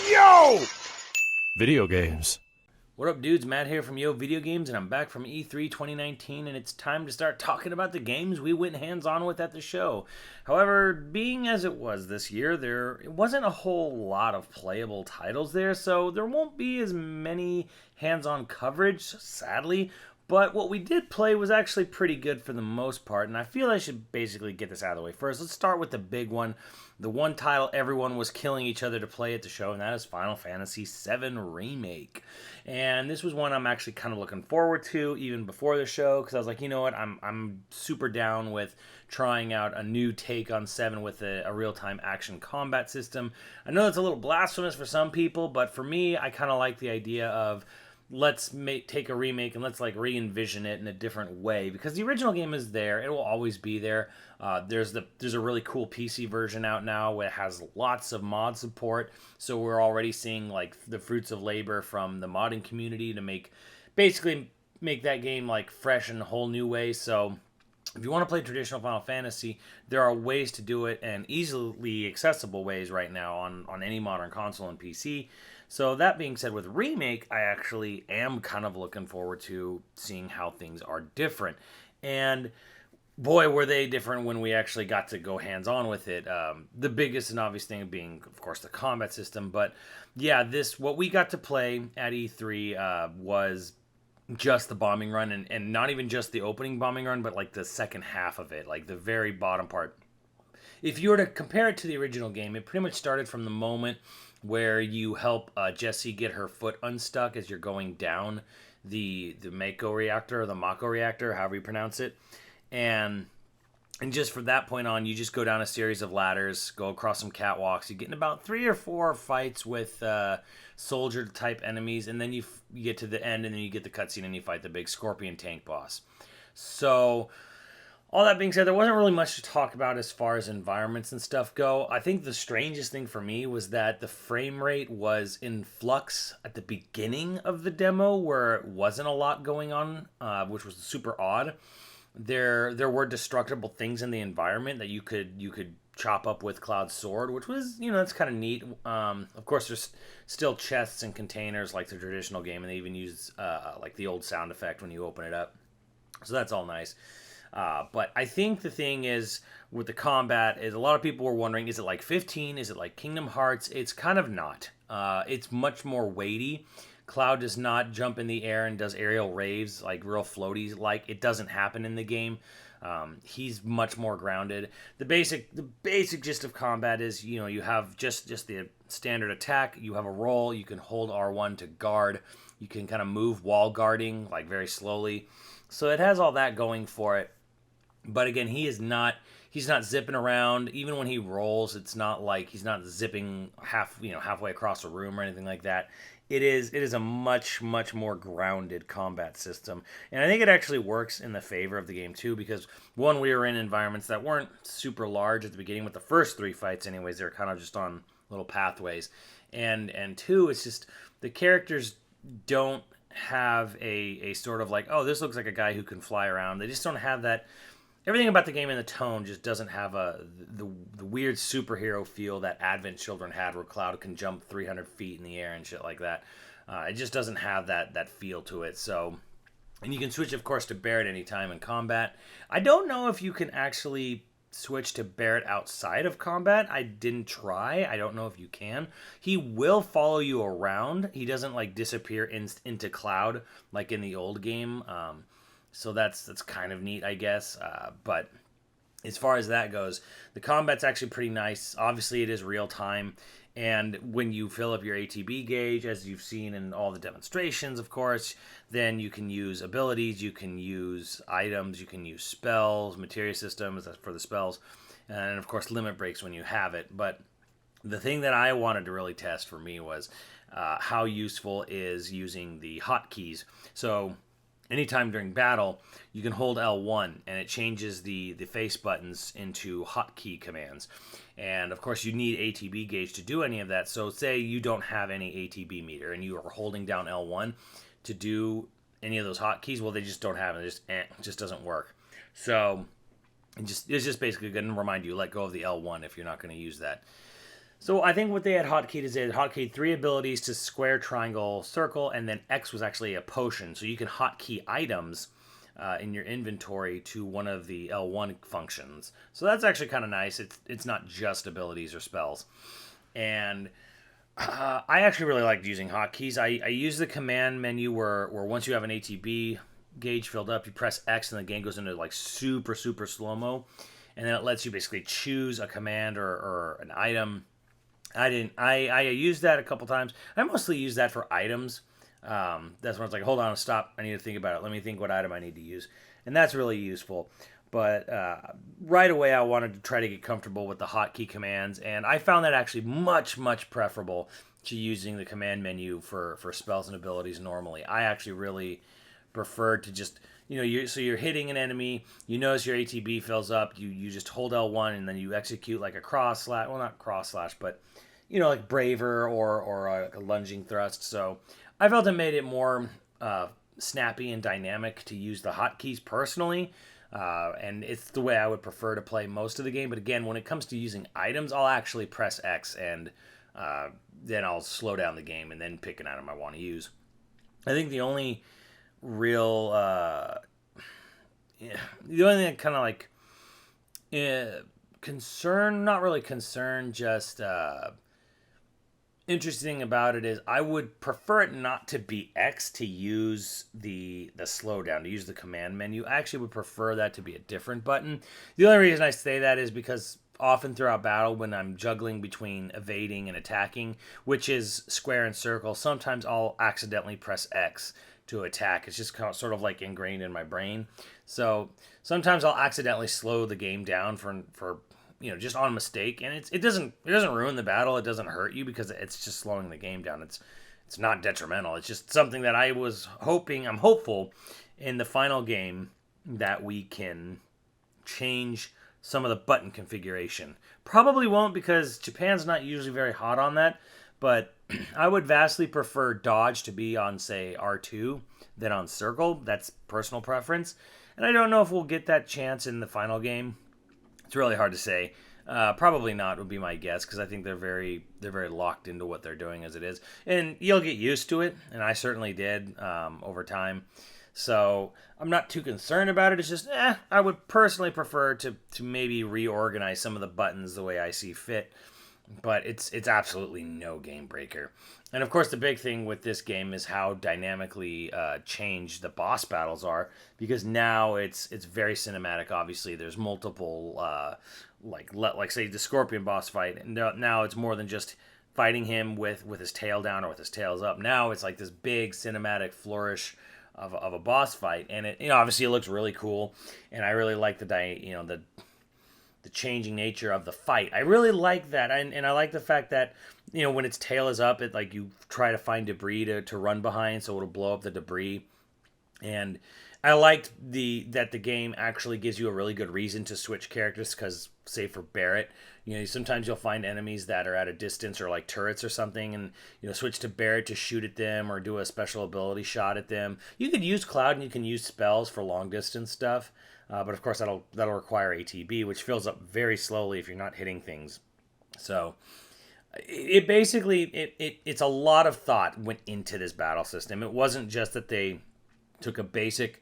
Yo! Video games. What up, dudes? Matt here from YoVideogames, and I'm back from E3 2019, and it's time to start talking about the games we went hands-on with at the show. However, being as it was this year, there wasn't a whole lot of playable titles there, so there won't be as many hands-on coverage, sadly. But what we did play was actually pretty good for the most part, and I feel I should basically get this out of the way first. Let's start with the big one, the one title everyone was killing each other to play at the show, and that is Final Fantasy VII Remake. And this was one I'm actually kind of looking forward to even before the show, because I was like, you know what, I'm super down with trying out a new take on 7 with a real-time action combat system. I know that's a little blasphemous for some people, but for me, I kind of like the idea of take a remake and let's like re-envision it in a different way, because the original game is there. It will always be there. There's a really cool PC version out now. It has lots of mod support, so we're already seeing like the fruits of labor from the modding community to basically make that game like fresh in a whole new way. So if you want to play traditional Final Fantasy, there are ways to do it, and easily accessible ways right now on any modern console and PC. So that being said, with Remake, I actually am kind of looking forward to seeing how things are different. And boy, were they different when we actually got to go hands-on with it. The biggest and obvious thing being, of course, the combat system. But yeah, what we got to play at E3 was just the bombing run, and not even just the opening bombing run, but like the second half of it, like the very bottom part. If you were to compare it to the original game, it pretty much started from the moment where you help Jessie get her foot unstuck as you're going down the Mako reactor, or the Mako reactor, however you pronounce it. And just from that point on, you just go down a series of ladders, go across some catwalks. You get in about 3 or 4 fights with soldier-type enemies, and then you get to the end, and then you get the cutscene, and you fight the big scorpion tank boss. So all that being said, there wasn't really much to talk about as far as environments and stuff go. I think the strangest thing for me was that the frame rate was in flux at the beginning of the demo, where it wasn't a lot going on, which was super odd. There were destructible things in the environment that you could chop up with Cloud's sword, which was, that's kind of neat. Of course, there's still chests and containers like the traditional game, and they even use like the old sound effect when you open it up. So that's all nice. But I think the thing is with the combat is a lot of people were wondering, is it like 15? Is it like Kingdom Hearts? It's kind of not. It's much more weighty. Cloud does not jump in the air and does aerial raves like real floaties. Like it doesn't happen in the game. He's much more grounded. The basic gist of combat is, you have just the standard attack. You have a roll. You can hold R1 to guard. You can kind of move wall guarding like very slowly. So it has all that going for it. But again, he's not zipping around. Even when he rolls, it's not like he's not zipping halfway across a room or anything like that. It is a much more grounded combat system, and I think it actually works in the favor of the game too, because one, we were in environments that weren't super large at the beginning with the first 3 fights anyways. They were kind of just on little pathways, and two, it's just the characters don't have a sort of like, oh, this looks like a guy who can fly around. They just don't have that. Everything about the game and the tone just doesn't have the weird superhero feel that Advent Children had, where Cloud can jump 300 feet in the air and shit like that. It just doesn't have that feel to it. So, and you can switch, of course, to Barret anytime in combat. I don't know if you can actually switch to Barret outside of combat. I didn't try. I don't know if you can. He will follow you around. He doesn't like disappear into Cloud like in the old game. So that's kind of neat, I guess. But as far as that goes, the combat's actually pretty nice. Obviously, it is real time. And when you fill up your ATB gauge, as you've seen in all the demonstrations, of course, then you can use abilities, you can use items, you can use spells, materia systems for the spells, and of course limit breaks when you have it. But the thing that I wanted to really test for me was how useful is using the hotkeys. So anytime during battle, you can hold L1, and it changes the face buttons into hotkey commands. And of course, you need ATB gauge to do any of that. So say you don't have any ATB meter, and you are holding down L1 to do any of those hotkeys. Well, they just don't have it. It just doesn't work. So it's just basically going to remind you, let go of the L1 if you're not going to use that. So I think what they had hotkeyed is they had hotkeyed 3 abilities to square, triangle, circle, and then X was actually a potion. So you can hotkey items in your inventory to one of the L1 functions. So that's actually kind of nice. It's not just abilities or spells. And I actually really liked using hotkeys. I use the command menu where once you have an ATB gauge filled up, you press X and the game goes into like super, super slow-mo. And then it lets you basically choose a command or an item. I used that a couple times. I mostly use that for items. That's when it's like, hold on, stop. I need to think about it. Let me think what item I need to use. And that's really useful. But right away, I wanted to try to get comfortable with the hotkey commands. And I found that actually much, much preferable to using the command menu for spells and abilities normally. I actually really preferred to just, so you're hitting an enemy, you notice your ATB fills up, you just hold L1 and then you execute like a cross slash, well, not cross slash, but like braver or a lunging thrust. So I felt it made it more snappy and dynamic to use the hotkeys personally. And it's the way I would prefer to play most of the game. But again, when it comes to using items, I'll actually press X and then I'll slow down the game and then pick an item I want to use. I think the only real, the only thing that kind of like concern, not really concern, just interesting about it is I would prefer it not to be X to use the slowdown, to use the command menu. I actually would prefer that to be a different button. The only reason I say that is because often throughout battle when I'm juggling between evading and attacking, which is square and circle, sometimes I'll accidentally press X to attack. It's just kind of sort of like ingrained in my brain. So sometimes I'll accidentally slow the game down for just on mistake, and it doesn't ruin the battle. It doesn't hurt you because it's just slowing the game down. It's not detrimental. It's just something that I'm hopeful in the final game that we can change some of the button configuration. Probably won't because Japan's not usually very hot on that, but I would vastly prefer dodge to be on, say, R2 than on circle. That's personal preference, and I don't know if we'll get that chance in the final game. It's really hard to say. Probably not would be my guess because I think they're very locked into what they're doing as it is, and you'll get used to it, and I certainly did over time. So I'm not too concerned about it. It's just I would personally prefer to maybe reorganize some of the buttons the way I see fit. But it's absolutely no game breaker. And of course, the big thing with this game is how dynamically changed the boss battles are, because now it's very cinematic. Obviously, there's multiple like say the Scorpion boss fight, and now it's more than just fighting him with his tail down or with his tails up. Now it's like this big cinematic flourish of a boss fight, and it obviously it looks really cool, and I really like the changing nature of the fight. I really like that, and I like the fact that when its tail is up, it like you try to find debris to run behind, so it'll blow up the debris. And I liked that the game actually gives you a really good reason to switch characters, because say for Barrett, sometimes you'll find enemies that are at a distance or like turrets or something, and switch to Barrett to shoot at them or do a special ability shot at them. You could use Cloud and you can use spells for long distance stuff. But of course, that'll require ATB, which fills up very slowly if you're not hitting things. So it basically it's a lot of thought went into this battle system. It wasn't just that they took a basic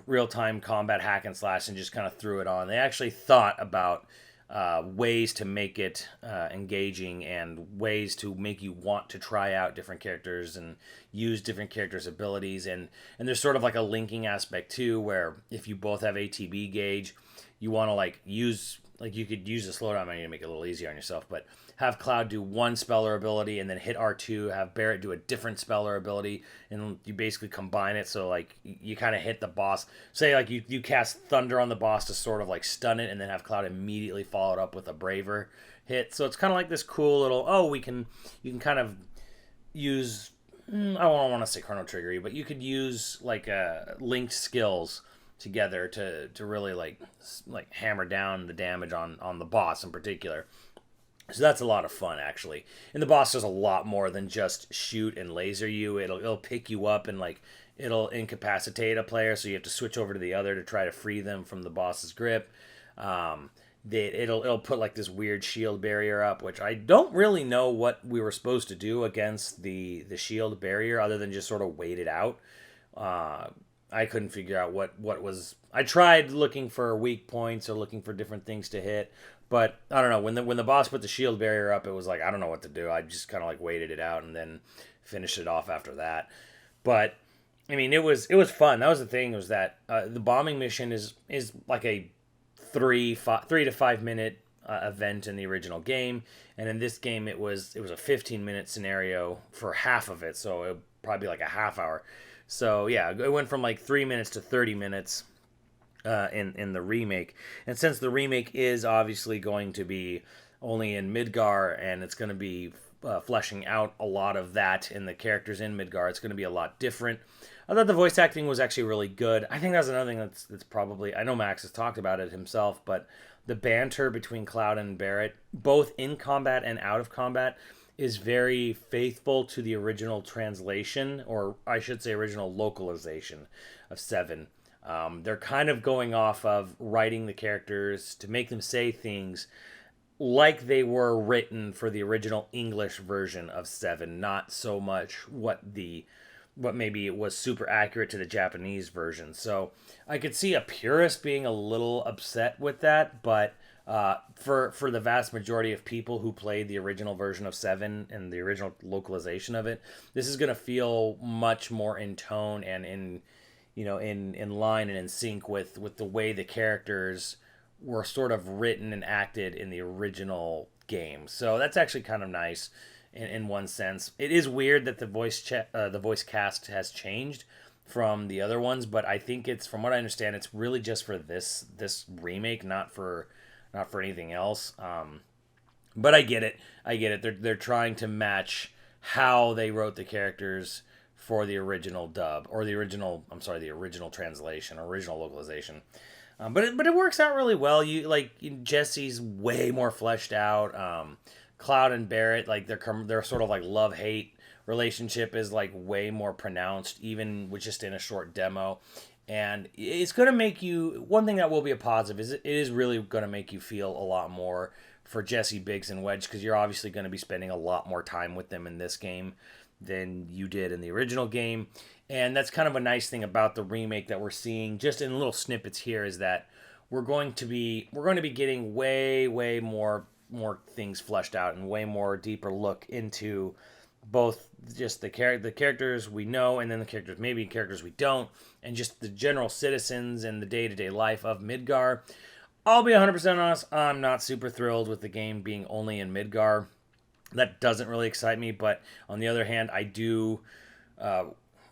real-time combat hack and slash and just kind of threw it on. They actually thought about ways to make it engaging and ways to make you want to try out different characters and use different characters' abilities. And there's sort of like a linking aspect too, where if you both have ATB gauge, you want to you could use the slowdown menu to make it a little easier on yourself, but have Cloud do one spell or ability and then hit R2, have Barrett do a different spell or ability, and you basically combine it so like you kind of hit the boss. Say like you cast Thunder on the boss to sort of like stun it, and then have Cloud immediately follow it up with a braver hit. So it's kind of like this cool little, you can kind of use, I don't want to say Chrono Triggery, but you could use like linked skills together to really like hammer down the damage on the boss in particular. So that's a lot of fun, actually. And the boss does a lot more than just shoot and laser you. It'll pick you up and like it'll incapacitate a player, so you have to switch over to the other to try to free them from the boss's grip. it'll put like this weird shield barrier up, which I don't really know what we were supposed to do against the shield barrier other than just sort of wait it out. I couldn't figure out what was. I tried looking for weak points or looking for different things to hit, but I don't know. When the boss put the shield barrier up, it was like I don't know what to do. I just kind of like waited it out and then finished it off after that. But I mean, it was fun. That was the thing, was that the bombing mission is like a 3 to 5 minute event in the original game, and in this game it was a 15-minute scenario for half of it, so it would probably be like a half hour. So yeah, it went from like 3 minutes to 30 minutes in the remake, and since the remake is obviously going to be only in Midgar, and it's going to be fleshing out a lot of that in the characters in Midgar, it's going to be a lot different. I thought the voice acting was actually really good. I think that's another thing that's probably, I know Max has talked about it himself, but the banter between Cloud and Barrett, both in combat and out of combat, is very faithful to the original translation, or I should say original localization of VII. They're kind of going off of writing the characters to make them say things like they were written for the original English version of VII, not so much what maybe was super accurate to the Japanese version. So I could see a purist being a little upset with that, but for the vast majority of people who played the original version of VII and the original localization of it, this is going to feel much more in tone and in line and in sync with the way the characters were sort of written and acted in the original game. So that's actually kind of nice in one sense. It is weird that the voice cast has changed from the other ones, but I think it's, from what I understand, it's really just for this remake, not for anything else. But I get it. They're trying to match how they wrote the characters for the original dub, or the original translation, or original localization. But it works out really well. Jesse's way more fleshed out. Cloud and Barrett, like they're sort of like love-hate relationship is like way more pronounced, even with just in a short demo. And it's going to make you, one thing that will be a positive is it is really going to make you feel a lot more for Jesse, Biggs, and Wedge, because you're obviously going to be spending a lot more time with them in this game than you did in the original game. And that's kind of a nice thing about the remake that we're seeing just in little snippets here, is that we're going to be getting way more things fleshed out, and way more deeper look into both just the characters we know, and then the characters we don't, and just the general citizens and the day-to-day life of Midgar. I'll be 100% honest, I'm not super thrilled with the game being only in Midgar. That doesn't really excite me, but on the other hand, I do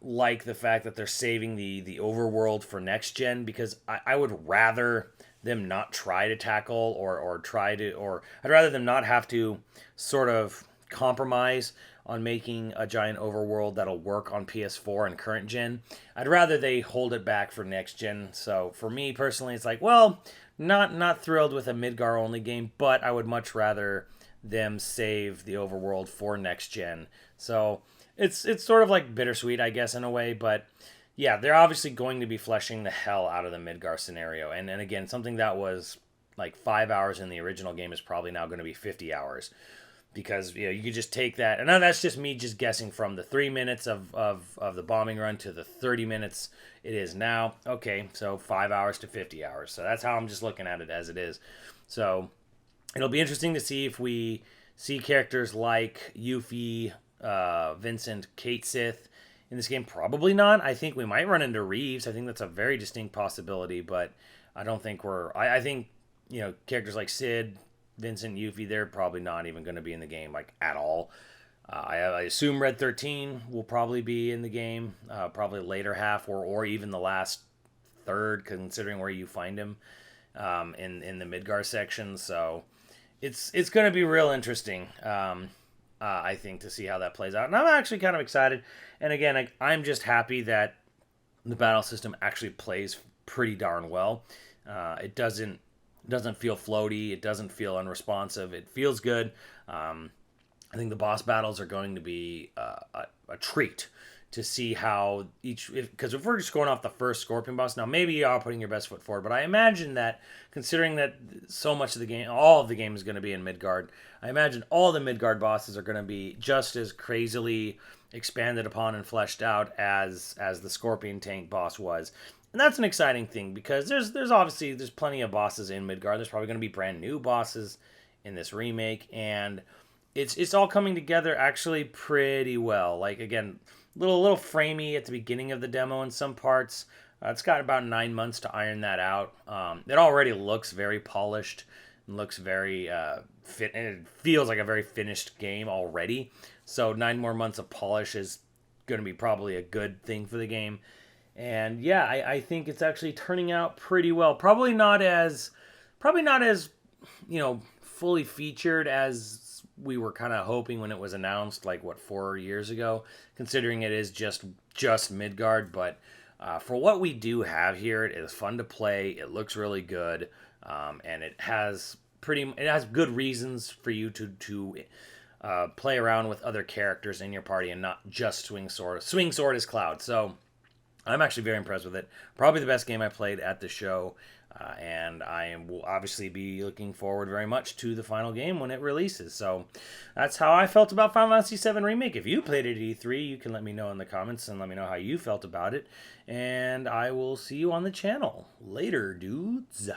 like the fact that they're saving the overworld for next gen, because I would rather them not try to tackle or I'd rather them not have to sort of compromise on making a giant overworld that'll work on PS4 and current gen. I'd rather they hold it back for next gen. So for me personally, it's like, well, not thrilled with a Midgar only game, but I would much rather them save the overworld for next gen. So it's sort of like bittersweet, I guess, in a way, but yeah, they're obviously going to be fleshing the hell out of the Midgar scenario. And again, something that was like 5 hours in the original game is probably now going to be 50 hours. Because you could just take that, and that's just me just guessing from the 3 minutes of the bombing run to the 30 minutes it is now. Okay, so 5 hours to 50 hours. So that's how I'm just looking at it as it is. So it'll be interesting to see if we see characters like Yuffie, Vincent, Kate Sith in this game. Probably not. I think we might run into Reeves. I think that's a very distinct possibility, but I don't think I think, characters like Sid, Vincent, Yuffie, they're probably not even going to be in the game, like, at all. I assume Red 13 will probably be in the game, probably later half or even the last third, considering where you find him in the Midgar section. So it's going to be real interesting, I think, to see how that plays out. And I'm actually kind of excited. And again, I'm just happy that the battle system actually plays pretty darn well. It doesn't feel floaty. It doesn't feel unresponsive. It feels good. I think the boss battles are going to be a treat to see how because if we're just going off the first Scorpion boss, now maybe you are putting your best foot forward, but I imagine that considering that so much of the game, all of the game is going to be in Midgard, I imagine all the Midgard bosses are going to be just as crazily expanded upon and fleshed out as the Scorpion tank boss was. And that's an exciting thing because there's obviously there's plenty of bosses in Midgard. There's probably going to be brand new bosses in this remake, and it's all coming together actually pretty well. Like again, little framey at the beginning of the demo in some parts. It's got about 9 months to iron that out. It already looks very polished and looks very fit, and it feels like a very finished game already. So 9 more months of polish is going to be probably a good thing for the game. And yeah, I think it's actually turning out pretty well. Probably not as fully featured as we were kind of hoping when it was announced, like what 4 years ago. Considering it is just Midgard, but for what we do have here, it is fun to play. It looks really good, and it has good reasons for you to play around with other characters in your party and not just swing sword. Swing sword is Cloud, so I'm actually very impressed with it. Probably the best game I played at the show, and will obviously be looking forward very much to the final game when it releases. So that's how I felt about Final Fantasy VII Remake. If you played it at E3, you can let me know in the comments and let me know how you felt about it. And I will see you on the channel. Later, dudes.